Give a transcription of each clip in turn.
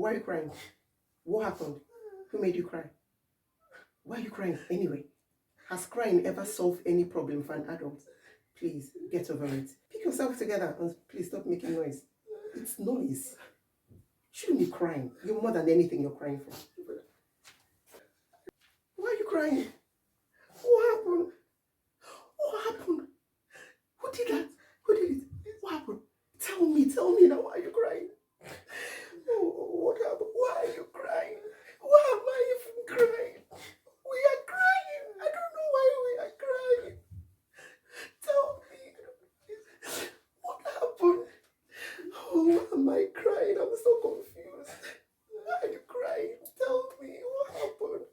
Why are you crying? What happened? Who made you cry? Why are you crying anyway? Has crying ever solved any problem for an adult? Please, get over it. Pick yourself together and please stop making noise. It's noise. You shouldn't be crying. You're more than anything you're crying for. Why are you crying? What happened? What happened? Who did that? Who did it? What happened? Tell me now. Why are you crying? Oh, what happened? Why are you crying? Why am I even crying? We are crying. I don't know why we are crying. Tell me. What happened? Oh, why am I crying? I'm so confused. Why are you crying? Tell me. What happened?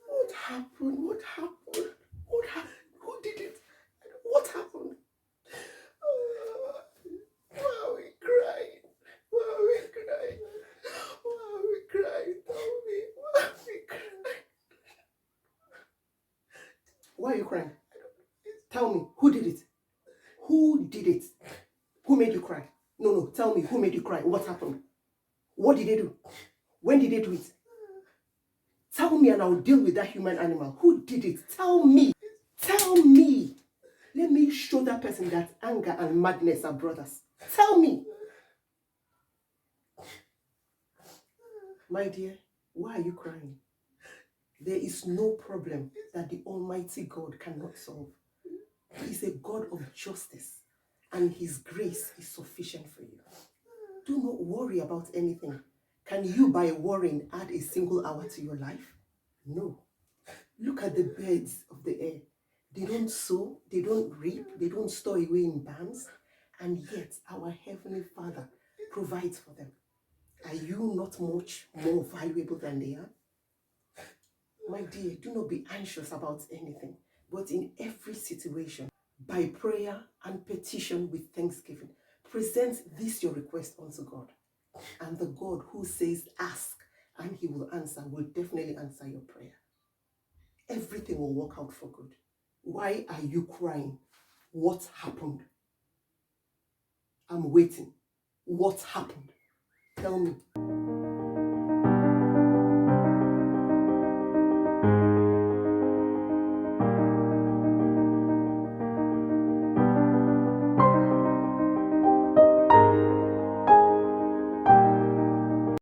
What happened? What happened? What happened? Who did it? What happened? Why are we crying? Why are we crying? Why are we crying? Tell me. Why are we crying? Why are you crying? Tell me. Who did it? Who did it? Who made you cry? No. Tell me. Who made you cry? What happened? What did they do? When did they do it? Tell me and I'll deal with that human animal. Who did it? Tell me. Tell me. Let me show that person that anger and madness are brothers. Tell me. My dear, why are you crying? There is no problem that the Almighty God cannot solve. He is a God of justice, and His grace is sufficient for you. Do not worry about anything. Can you, by worrying, add a single hour to your life? No. Look at the birds of the air. They don't sow, they don't reap, they don't store away in barns, and yet our Heavenly Father provides for them. Are you not much more valuable than they are? My dear, do not be anxious about anything, but in every situation, by prayer and petition with thanksgiving, present this your request unto God. And the God who says, ask, and He will answer, will definitely answer your prayer. Everything will work out for good. Why are you crying? What happened? I'm waiting. What happened? Tell me.